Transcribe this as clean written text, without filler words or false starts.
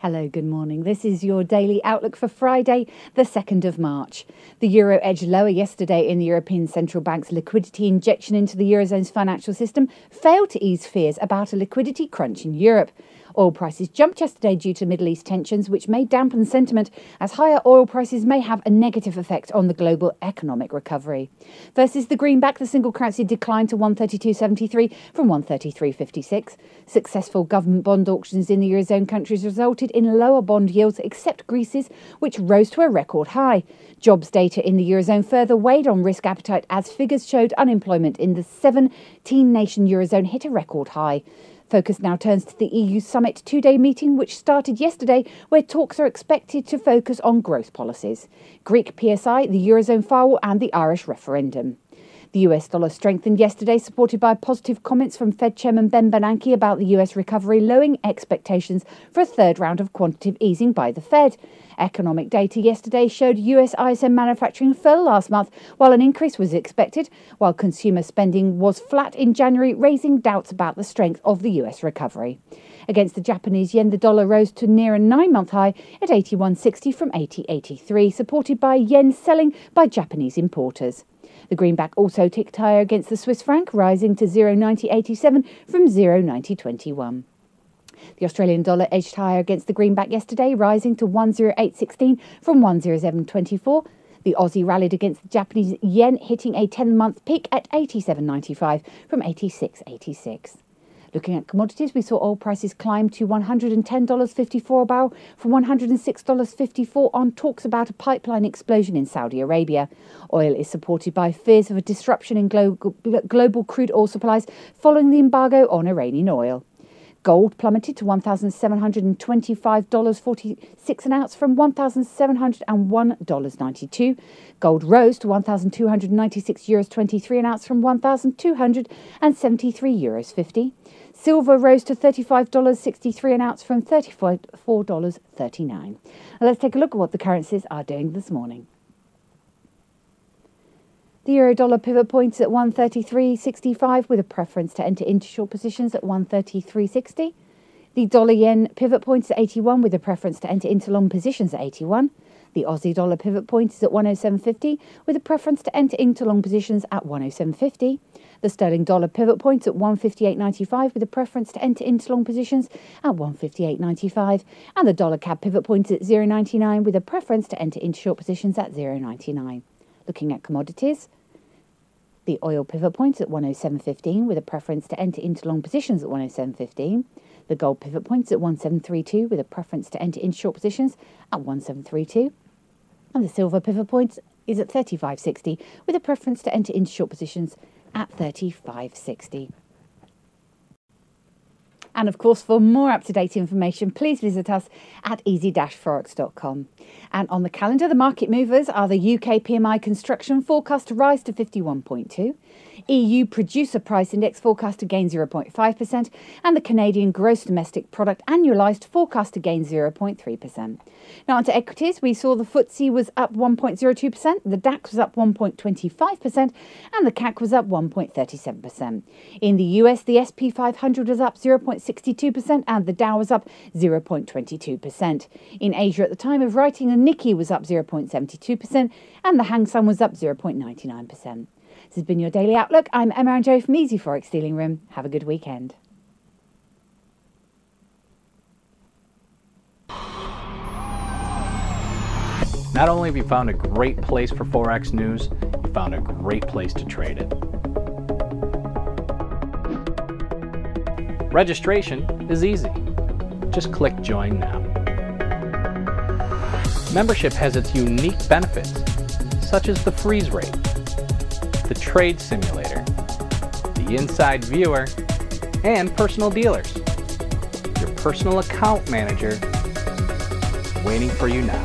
Hello, good morning. This is your daily outlook for Friday, the 2nd of March. The euro edged lower yesterday in the European Central Bank's liquidity injection into the Eurozone's financial system failed to ease fears about a liquidity crunch in Europe. Oil prices jumped yesterday due to Middle East tensions, which may dampen sentiment as higher oil prices may have a negative effect on the global economic recovery. Versus the greenback, the single currency declined to 132.73 from 133.56. Successful government bond auctions in the Eurozone countries resulted in lower bond yields except Greece's, which rose to a record high. Jobs data in the Eurozone further weighed on risk appetite as figures showed unemployment in the 17-nation Eurozone hit a record high. Focus now turns to the EU summit two-day meeting, which started yesterday, where talks are expected to focus on growth policies, Greek PSI, the Eurozone firewall and the Irish referendum. The US dollar strengthened yesterday, supported by positive comments from Fed Chairman Ben Bernanke about the US recovery, lowering expectations for a third round of quantitative easing by the Fed. Economic data yesterday showed US ISM manufacturing fell last month, while an increase was expected, while consumer spending was flat in January, raising doubts about the strength of the US recovery. Against the Japanese yen, the dollar rose to near a 9-month high at 81.60 from 80.83, supported by yen selling by Japanese importers. The greenback also ticked higher against the Swiss franc, rising to 0.9087 from 0.9021. The Australian dollar edged higher against the greenback yesterday, rising to 108.16 from 107.24. The Aussie rallied against the Japanese yen, hitting a 10-month peak at 87.95 from 86.86. Looking at commodities, we saw oil prices climb to $110.54 a barrel from $106.54 on talks about a pipeline explosion in Saudi Arabia. Oil is supported by fears of a disruption in global crude oil supplies following the embargo on Iranian oil. Gold plummeted to $1,725.46 an ounce from $1,701.92. Gold rose to €1,296.23 an ounce from €1,273.50. Silver rose to $35.63 an ounce from $34.39. Let's take a look at what the currencies are doing this morning. The euro-dollar pivot points at 133.65 with a preference to enter into short positions at 133.60. The dollar-yen pivot points at 81 with a preference to enter into long positions at 81. The Aussie dollar pivot point is at 107.50 with a preference to enter into long positions at 107.50. The sterling dollar pivot point at 158.95 with a preference to enter into long positions at 158.95. And the dollar CAD pivot point at 0.99 with a preference to enter into short positions at 0.99. Looking at commodities, the oil pivot point at 107.15 with a preference to enter into long positions at 107.15. The gold pivot point at 1732 with a preference to enter into short positions at 1732. And the silver pivot point is at 35.60 with a preference to enter into short positions at 35.60. And of course, for more up-to-date information, please visit us at easy-forex.com. And on the calendar, the market movers are the UK PMI construction forecast to rise to 51.2, EU producer price index forecast to gain 0.5%, and the Canadian gross domestic product annualised forecast to gain 0.3%. Now onto equities, we saw the FTSE was up 1.02%, the DAX was up 1.25%, and the CAC was up 1.37%. In the US, the SP 500 was up 0.62% and the Dow was up 0.22%. In Asia at the time of writing, the Nikkei was up 0.72% and the Hang Seng was up 0.99%. This has been your Daily Outlook. I'm Emma and Joe from Easy Forex Dealing Room. Have a good weekend. Not only have you found a great place for Forex news, you found a great place to trade it. Registration is easy. Just click Join Now. Membership has its unique benefits, such as the freeze rate, the trade simulator, the inside viewer, and personal dealers. Your personal account manager waiting for you now.